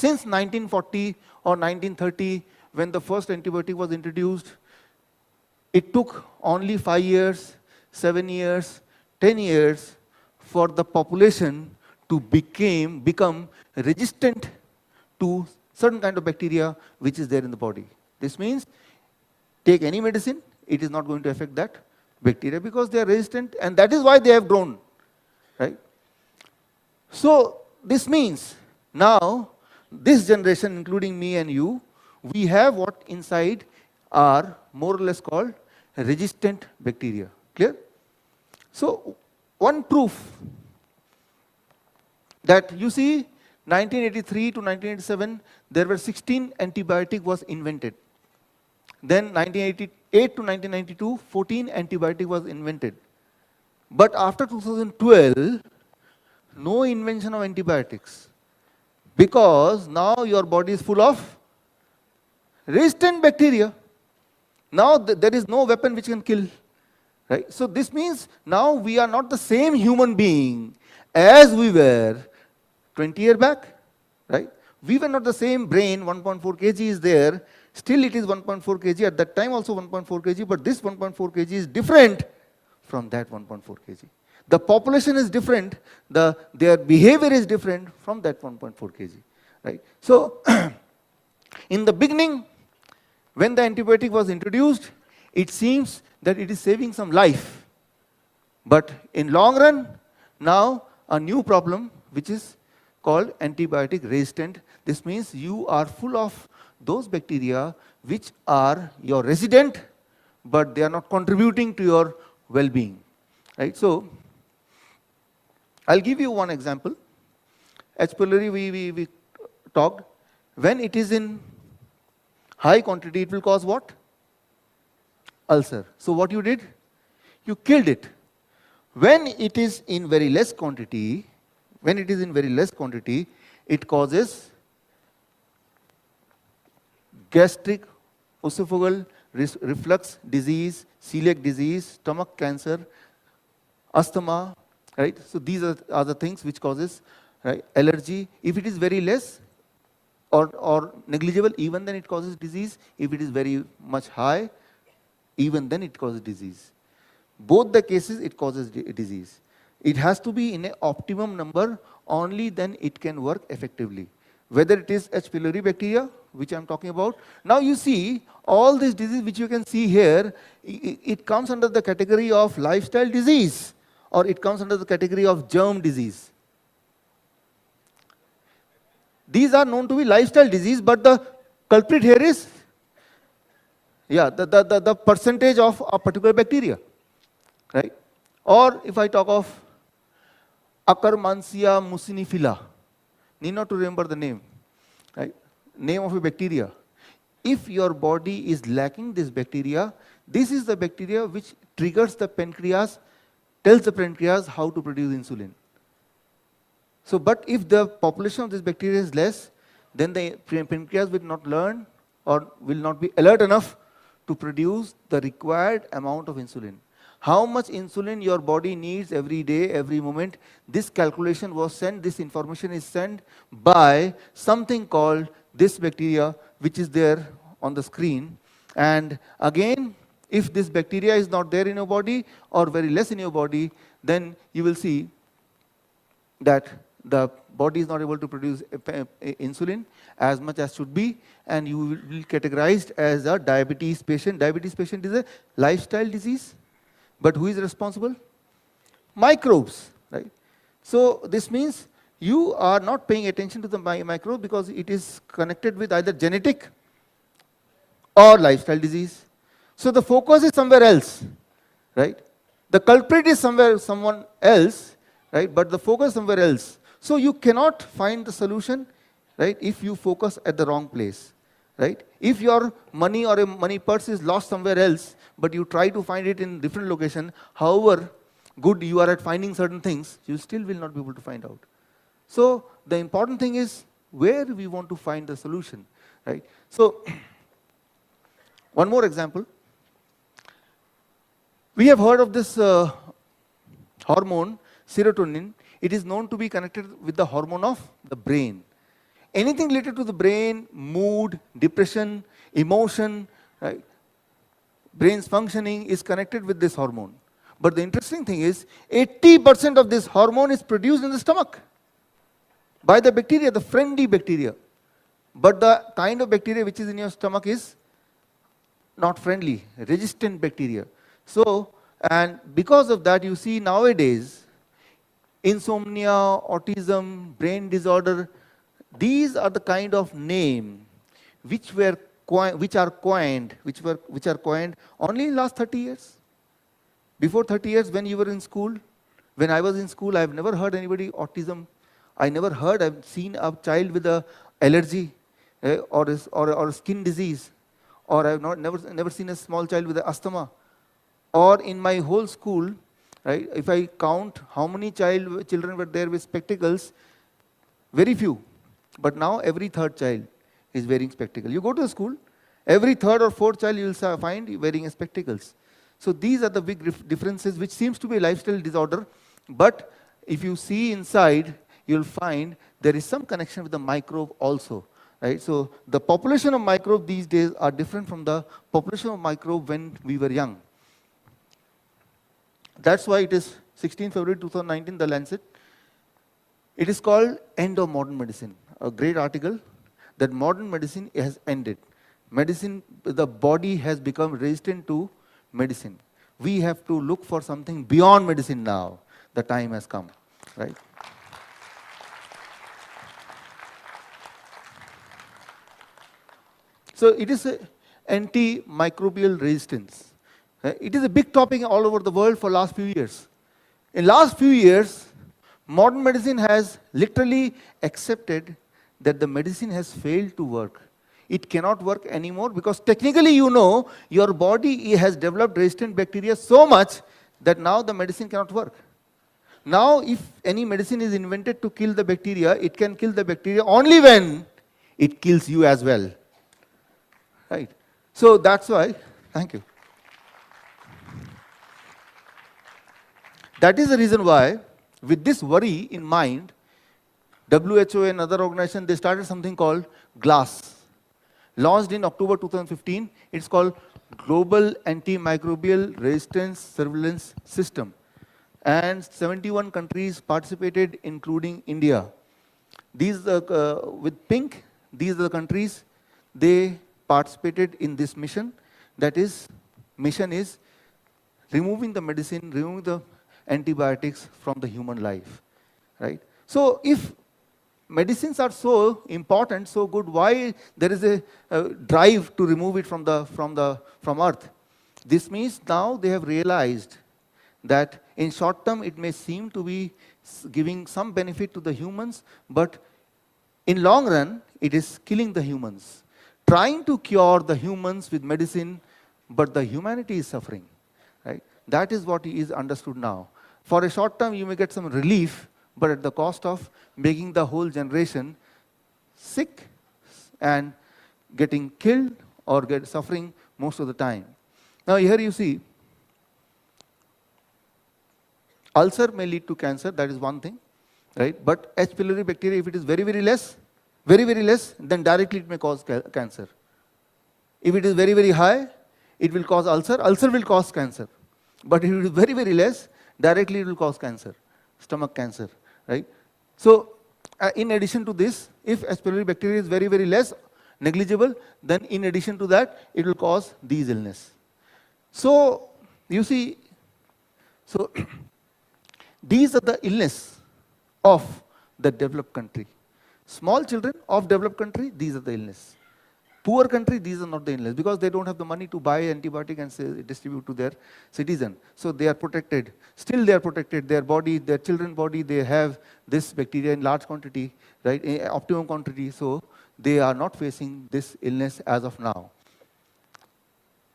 Since 1940 or 1930, when the first antibiotic was introduced, it took only 5 years, 7 years, 10 years for the population to become resistant to certain kind of bacteria which is there in the body. This means take any medicine, it is not going to affect that bacteria because they are resistant, and that is why they have grown, right? So this means now this generation, including me and you, we have what inside are more or less called resistant bacteria. Clear? So one proof that you see 1983 to 1987 there were 16 antibiotic was invented. Then 1988 to 1992 14 antibiotic was invented. But after 2012 no invention of antibiotics, because now your body is full of resistant bacteria. Now there is no weapon which can kill, right? So this means now we are not the same human being as we were 20 years back, right? We were not the same brain, 1.4 kg is there, still it is 1.4 kg, at that time also 1.4 kg, but this 1.4 kg is different from that 1.4 kg. The population is different, their behavior is different from that 1.4 kg, right? So in the beginning, when the antibiotic was introduced, it seems that it is saving some life. But in long run, now a new problem which is called antibiotic resistant. This means you are full of those bacteria which are your resident, but they are not contributing to your well-being, right? So I'll give you one example. H. pylori we talked. When it is in high quantity, it will cause what? Ulcer. So what you did? You killed it. When it is in very less quantity, it causes gastric, esophageal reflux disease, celiac disease, stomach cancer, asthma, right? So these are the things which causes, right, allergy. If it is very less or negligible, even then it causes disease. If it is very much high, even then it causes disease. Both the cases it causes disease. It has to be in an optimum number, only then it can work effectively. Whether it is H. pylori bacteria, which I am talking about. Now you see, all this disease which you can see here, it comes under the category of lifestyle disease, or it comes under the category of germ disease. These are known to be lifestyle disease, but the culprit here is, the percentage of a particular bacteria, right? Or if I talk of Akkermansia mucinifila, need not to remember the name, right? Name of a bacteria. If your body is lacking this bacteria, this is the bacteria which triggers the pancreas, tells the pancreas how to produce insulin. So, but if the population of this bacteria is less, then the pancreas will not learn or will not be alert enough to produce the required amount of insulin. How much insulin your body needs every day, every moment, this calculation was sent, this information is sent by something called this bacteria, which is there on the screen. And again, if this bacteria is not there in your body or very less in your body, then you will see that the body is not able to produce insulin as much as should be, and you will be categorized as a diabetes patient. Diabetes patient is a lifestyle disease, but who is responsible? Microbes, right? So this means you are not paying attention to the microbe because it is connected with either genetic or lifestyle disease. So the focus is somewhere else, right? The culprit is someone else, right? But the focus is somewhere else. So you cannot find the solution, right, if you focus at the wrong place, right? If your money or a money purse is lost somewhere else, but you try to find it in different location, however good you are at finding certain things, you still will not be able to find out. So the important thing is where we want to find the solution, right? So one more example. We have heard of this hormone, serotonin. It is known to be connected with the hormone of the brain. anything related to the brain, mood, depression, emotion, right? Brain's functioning is connected with this hormone. But the interesting thing is, 80% of this hormone is produced in the stomach by the bacteria, the friendly bacteria. But the kind of bacteria which is in your stomach is not friendly, resistant bacteria. So, and because of that, you see nowadays, insomnia, autism, brain disorder, these are the kind of name which are coined only in last 30 years. Before 30 years, when you were in school, when I was in school, I've never heard anybody autism. I've seen a child with a allergy or a skin disease, or I've never seen a small child with asthma. Or in my whole school, right, if I count how many children were there with spectacles, very few. But now every third child is wearing spectacles. You go to a school, every third or fourth child you will find wearing spectacles. So these are the big differences, which seems to be a lifestyle disorder. But if you see inside, you'll find there is some connection with the microbe also. Right? So the population of microbe these days are different from the population of microbe when we were young. That's why it is 16 February 2019, The Lancet. It is called End of Modern Medicine, a great article that modern medicine has ended. Medicine, the body has become resistant to medicine. We have to look for something beyond medicine now. The time has come, right? So it is anti-microbial resistance. It is a big topic all over the world for last few years. In last few years, modern medicine has literally accepted that the medicine has failed to work. It cannot work anymore because technically, you know, your body has developed resistant bacteria so much that now the medicine cannot work. Now, if any medicine is invented to kill the bacteria, it can kill the bacteria only when it kills you as well. Right? So that's why, thank you. That is the reason why, with this worry in mind, WHO and other organizations, they started something called GLASS. Launched in October 2015, it's called Global Antimicrobial Resistance Surveillance System. And 71 countries participated, including India. These, with pink, these are the countries, they participated in this mission. That is, mission is removing the medicine, removing the antibiotics from the human life, right? So if medicines are so important, so good, why there is a drive to remove it from earth? This means now they have realized that in short term it may seem to be giving some benefit to the humans, but in long run it is killing the humans. Trying to cure the humans with medicine, but the humanity is suffering, right? That is what is understood now. For a short term, you may get some relief, but at the cost of making the whole generation sick and getting killed or suffering most of the time. Now here you see, ulcer may lead to cancer, that is one thing, right? But H. pylori bacteria, if it is very, very less, then directly it may cause cancer. If it is very, very high, it will cause ulcer. Ulcer will cause cancer. But if it is very, very less, directly it will cause cancer, stomach cancer, right? So, in addition to this, if H. pylori bacteria is very, very less, negligible, then in addition to that, it will cause these illness. So, you see, so these are the illness of the developed country. Small children of developed country, these are the illness. Poor country, these are not the illness because they don't have the money to buy antibiotic and distribute to their citizen. So they are protected. Still they are protected. Their body, their children's body, they have this bacteria in large quantity, right? In optimum quantity. So they are not facing this illness as of now.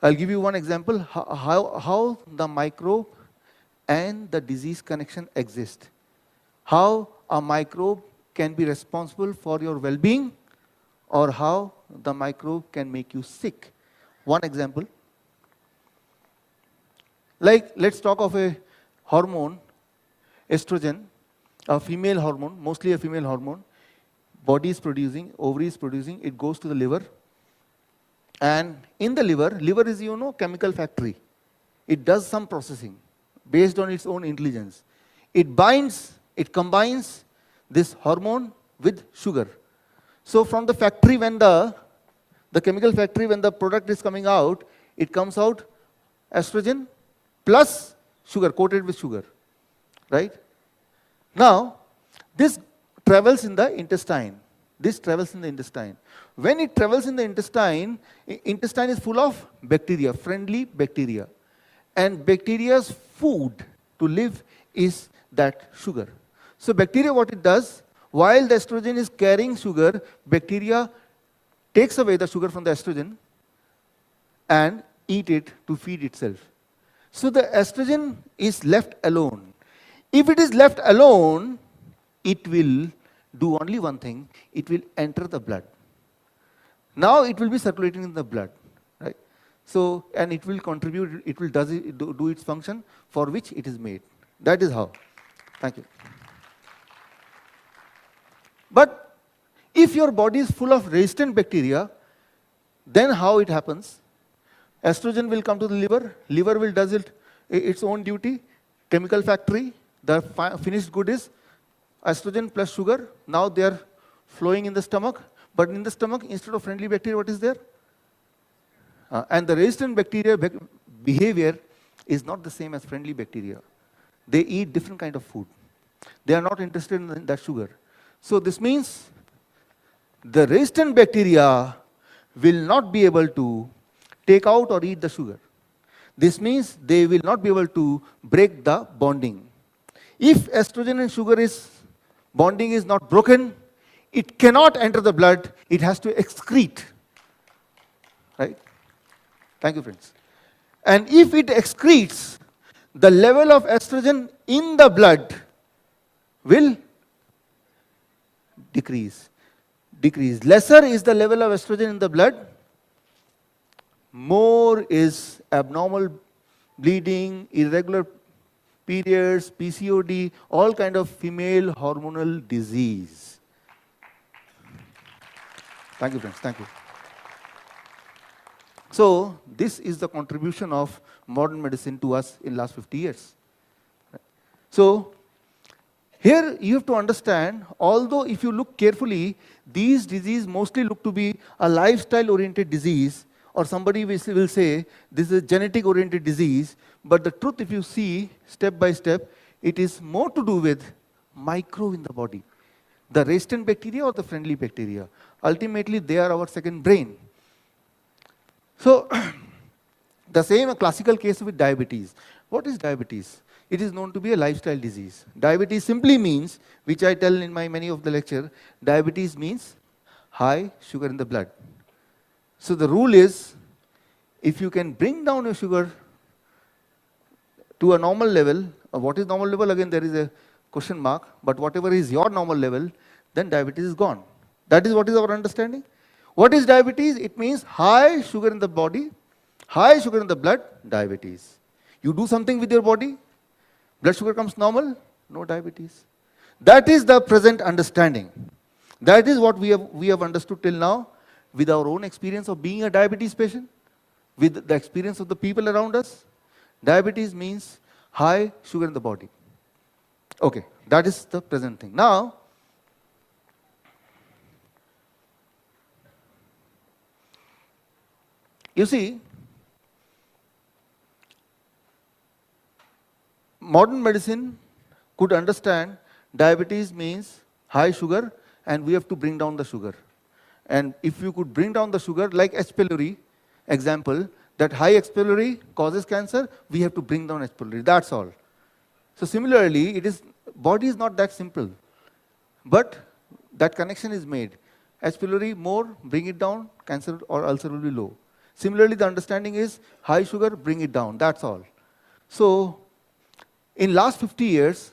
I'll give you one example how the microbe and the disease connection exist. How a microbe can be responsible for your well-being, or how the microbe can make you sick. One example, like let's talk of a hormone, estrogen, a female hormone, mostly a female hormone. body is producing, ovary is producing, it goes to the liver. And in the liver is, chemical factory. It does some processing based on its own intelligence. It combines this hormone with sugar. So from the factory, when the chemical factory, when the product is coming out, it comes out estrogen plus sugar, coated with sugar, right? Now, this travels in the intestine. This travels in the intestine. When it travels in the intestine, intestine is full of bacteria, friendly bacteria. And bacteria's food to live is that sugar. So bacteria, what it does, while the estrogen is carrying sugar, bacteria takes away the sugar from the estrogen and eat it to feed itself. So the estrogen is left alone. If it is left alone, it will do only one thing. It will enter the blood. Now it will be circulating in the blood, right? So, and it will contribute, it will do its function for which it is made. That is how. Thank you. But if your body is full of resistant bacteria, then how it happens? Estrogen will come to the liver will does its own duty, chemical factory, the finished good is estrogen plus sugar. Now they are flowing in the stomach, but in the stomach, instead of friendly bacteria, what is there? And the resistant bacteria behavior is not the same as friendly bacteria. They eat different kind of food. They are not interested in that sugar. So this means the resistant bacteria will not be able to take out or eat the sugar. This means they will not be able to break the bonding. If estrogen and sugar bonding is not broken, it cannot enter the blood, it has to excrete. Right? Thank you, friends. And if it excretes, the level of estrogen in the blood will decrease. Lesser is the level of estrogen in the blood, more is abnormal bleeding, irregular periods, PCOD, all kind of female hormonal disease. Thank you, friends. Thank you. So this is the contribution of modern medicine to us in last 50 years. So here you have to understand, although if you look carefully, these diseases mostly look to be a lifestyle-oriented disease, or somebody will say this is a genetic-oriented disease, but the truth, if you see step by step, it is more to do with micro in the body. The resistant bacteria or the friendly bacteria. Ultimately, they are our second brain. So, the same classical case with diabetes. What is diabetes? It is known to be a lifestyle disease. Diabetes simply means, which I tell in many of the lecture, diabetes means high sugar in the blood. So the rule is, if you can bring down your sugar to a normal level, what is normal level? Again, there is a question mark, but whatever is your normal level, then diabetes is gone. That is what is our understanding. What is diabetes? It means high sugar in the body, high sugar in the blood, diabetes. You do something with your body, blood sugar comes normal, no diabetes. That is the present understanding. That is what we have understood till now with our own experience of being a diabetes patient, with the experience of the people around us. Diabetes means high sugar in the body. Okay, that is the present thing. Now, you see, modern medicine could understand diabetes means high sugar and we have to bring down the sugar. And if you could bring down the sugar, like H. pylori example, that high H. pylori causes cancer, we have to bring down H. pylori, that's all. So similarly, body is not that simple, but that connection is made. H. pylori more, bring it down, cancer or ulcer will be low. Similarly, the understanding is high sugar, bring it down, that's all. So in last 50 years,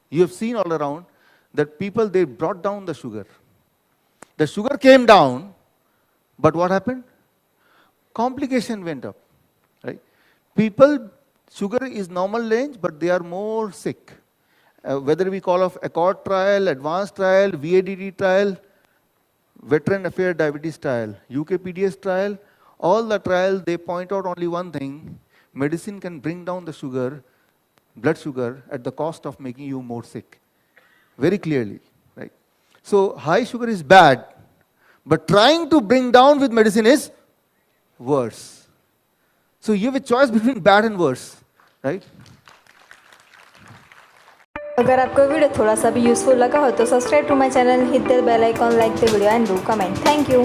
you have seen all around that people, they brought down the sugar. The sugar came down, but what happened? Complication went up, right? People, sugar is normal range, but they are more sick. Whether we call of ACCORD trial, advanced trial, VADD trial, Veteran Affair Diabetes Trial, UK PDS trial, all the trials, they point out only one thing: medicine can bring down the sugar, blood sugar, at the cost of making you more sick. Very clearly, right? So high sugar is bad, but trying to bring down with medicine is worse. So you have a choice between bad and worse, right? अगर आपको video थोड़ा सा भी useful लगा हो तो subscribe to my channel, hit the bell icon, like the video and do comment. Thank you.